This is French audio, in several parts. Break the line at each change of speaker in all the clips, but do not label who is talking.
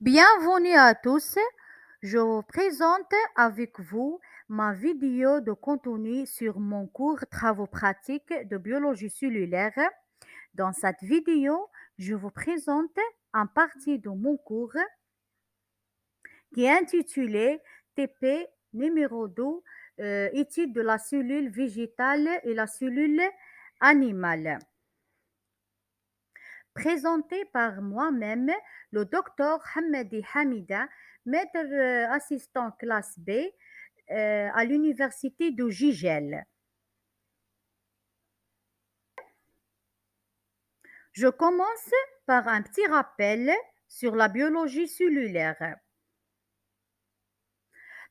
Bienvenue à tous. Je vous présente avec vous ma vidéo de contenu sur mon cours Travaux pratiques de biologie cellulaire. Dans cette vidéo, je vous présente une partie de mon cours qui est intitulé TP numéro 2, étude de la cellule végétale et la cellule animale. Présenté par moi-même, le docteur Hamadi Hamida, maître assistant classe B à l'université de Gigel. Je commence par un petit rappel sur la biologie cellulaire.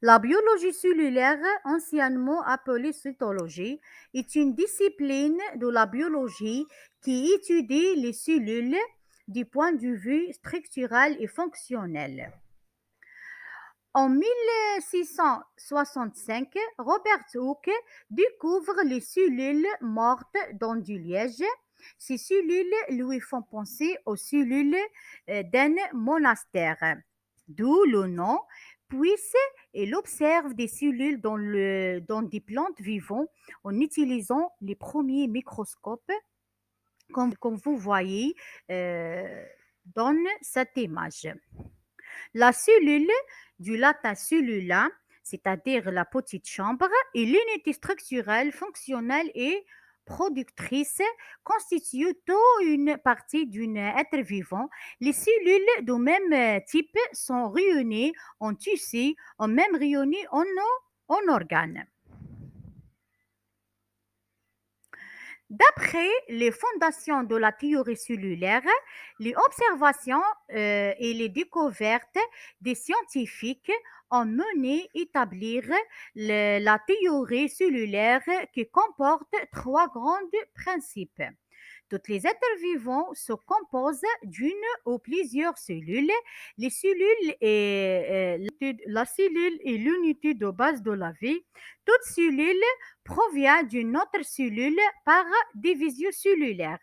La biologie cellulaire, anciennement appelée cytologie, est une discipline de la biologie qui étudie les cellules du point de vue structural et fonctionnel. En 1665, Robert Hooke découvre les cellules mortes dans du liège. Ces cellules lui font penser aux cellules d'un monastère, d'où le nom, il observe des cellules dans des plantes vivantes en utilisant les premiers microscopes, comme vous voyez dans cette image. La cellule, du latin cellula, c'est-à-dire la petite chambre, est l'unité structurelle, fonctionnelle et productrice constitue une partie d'un être vivant. Les cellules de même type sont réunies en tissus, en même réunies en organes. D'après les fondations de la théorie cellulaire, les observations et les découvertes des scientifiques ont mené à établir la théorie cellulaire qui comporte trois grands principes. Tous les êtres vivants se composent d'une ou plusieurs cellules. Les cellules et la cellule est l'unité de base de la vie. Toute cellule provient d'une autre cellule par division cellulaire.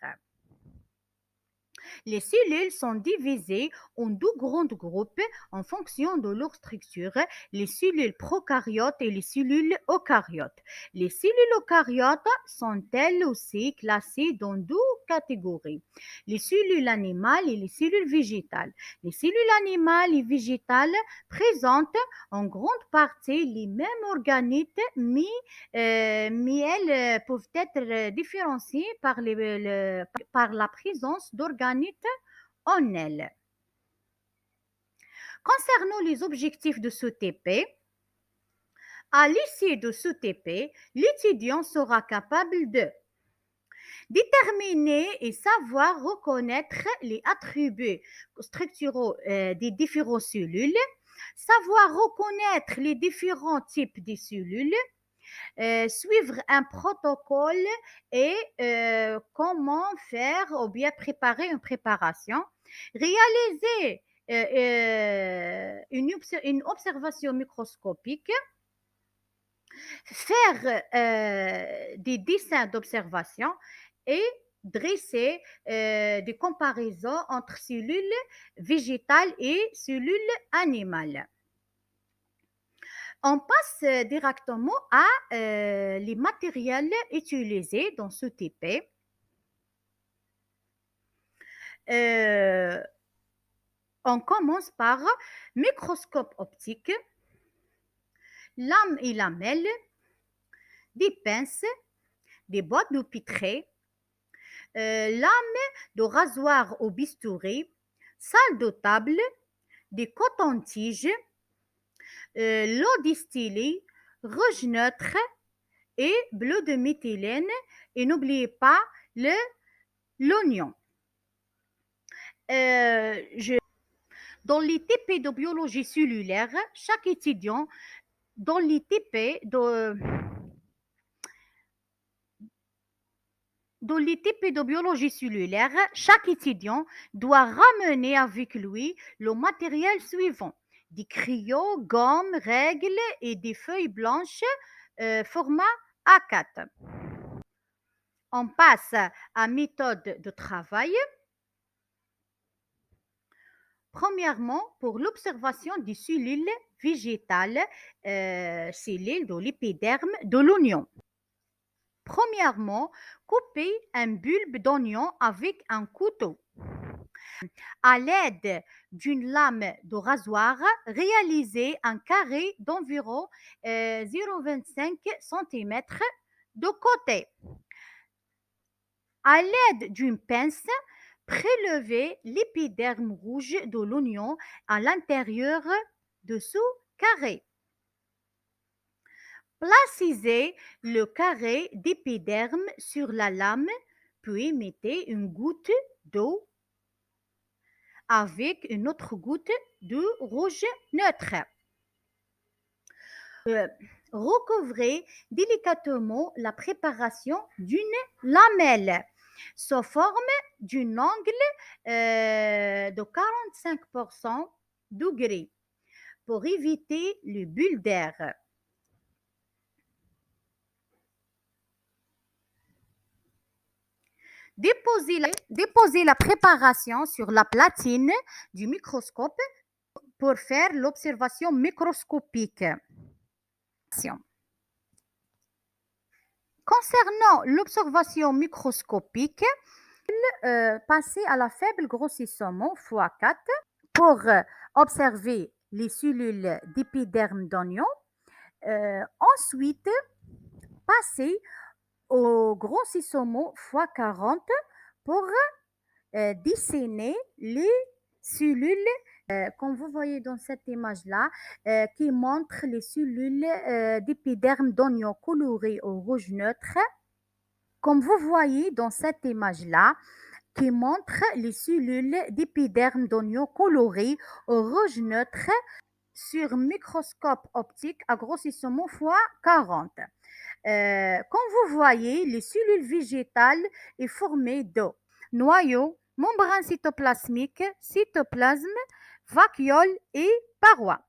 Les cellules sont divisées en deux grands groupes en fonction de leur structure, les cellules prokaryotes et les cellules eucaryotes. Les cellules eucaryotes sont elles aussi classées dans deux catégories, les cellules animales et les cellules végétales. Les cellules animales et végétales présentent en grande partie les mêmes organites, mais elles peuvent être différenciées par la présence d'organites en elles. Concernant les objectifs de ce TP, à l'issue de ce TP, l'étudiant sera capable de déterminer et savoir reconnaître les attributs structuraux des différentes cellules, savoir reconnaître les différents types de cellules, suivre un protocole et comment faire ou bien préparer une préparation, réaliser une observation microscopique, faire des dessins d'observation et dresser des comparaisons entre cellules végétales et cellules animales. On passe directement à les matériels utilisés dans ce TP. On commence par microscope optique, lame et lamelles, des pinces, des boîtes de pitré, lame de rasoir au bistouri, salle de table, des cotons-tiges, l'eau distillée, rouge neutre et bleu de méthylène. Et n'oubliez pas l'oignon. Dans les TP de biologie cellulaire, chaque étudiant dans les TP de biologie cellulaire, chaque étudiant doit ramener avec lui le matériel suivant: des crayons, gommes, règles et des feuilles blanches format A4. On passe à méthode de travail. Premièrement, pour l'observation des cellules végétales, cellules de l'épiderme de l'oignon. Premièrement, coupez un bulbe d'oignon avec un couteau. À l'aide d'une lame de rasoir, réalisez un carré d'environ 0,25 cm de côté. À l'aide d'une pince, prélevez l'épiderme rouge de l'oignon à l'intérieur de ce carré. Placez le carré d'épiderme sur la lame, puis mettez une goutte d'eau avec une autre goutte de rouge neutre. Recouvrez délicatement la préparation d'une lamelle sous forme d'un angle de 45 degrés pour éviter le bulle d'air. Déposez la préparation sur la platine du microscope pour faire l'observation microscopique. Concernant l'observation microscopique, passez à la faible grossissement x4 pour observer les cellules d'épiderme d'oignon. Ensuite, passez au grossissement x40 pour dessiner les cellules, comme vous voyez dans cette image-là, qui montre les cellules d'épiderme d'oignon colorées au rouge neutre. Comme vous voyez dans cette image-là, qui montre les cellules d'épiderme d'oignon colorées au rouge neutre sur microscope optique à grossissement x40. Comme vous voyez, les cellules végétales sont formées de noyau, membrane cytoplasmique, cytoplasme, vacuole et parois.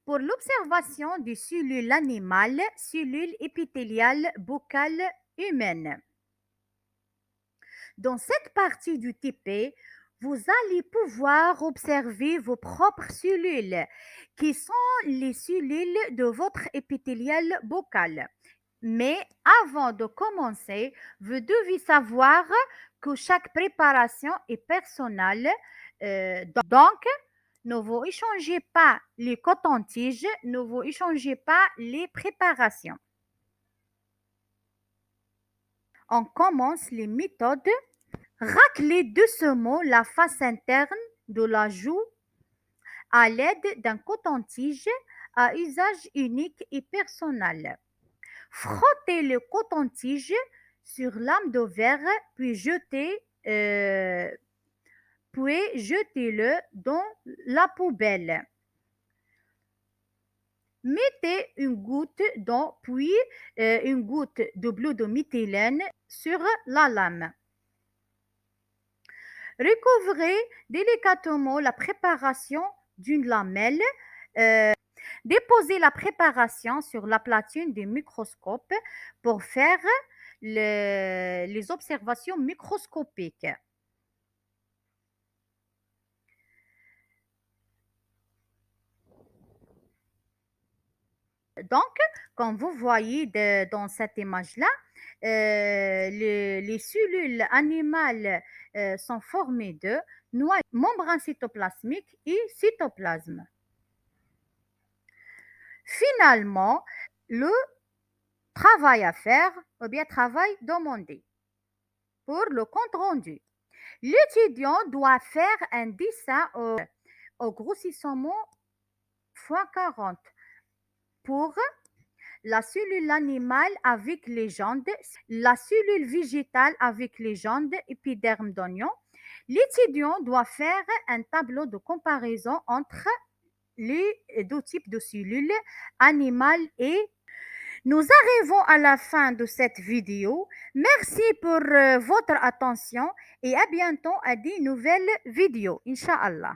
Pour l'observation des cellules animales, cellules épithéliales buccales humaines. Dans cette partie du TP, vous allez pouvoir observer vos propres cellules, qui sont les cellules de votre épithélial buccal. Mais avant de commencer, vous devez savoir que chaque préparation est personnelle. Donc, ne vous échangez pas les cotons-tiges, ne vous échangez pas les préparations. On commence les méthodes. Raclez doucement la face interne de la joue à l'aide d'un coton-tige à usage unique et personnel. Frottez le coton-tige sur lame de verre, puis jetez-le dans la poubelle. Mettez une goutte d'eau, puis une goutte de bleu de méthylène sur la lame. Recouvrez délicatement la préparation d'une lamelle. Déposez la préparation sur la platine du microscope pour faire les observations microscopiques. Donc, comme vous voyez dans cette image-là, les cellules animales sont formées de noyau, membrane cytoplasmique et cytoplasme. Finalement, le travail à faire, ou bien travail demandé pour le compte rendu. L'étudiant doit faire un dessin au grossissement x40 pour la cellule animale avec les jambes, la cellule végétale avec les jambes, épiderme d'oignon. L'étudiant doit faire un tableau de comparaison entre les deux types de cellules, animales et. Nous arrivons à la fin de cette vidéo. Merci pour votre attention et à bientôt à des nouvelles vidéos. Inch'Allah.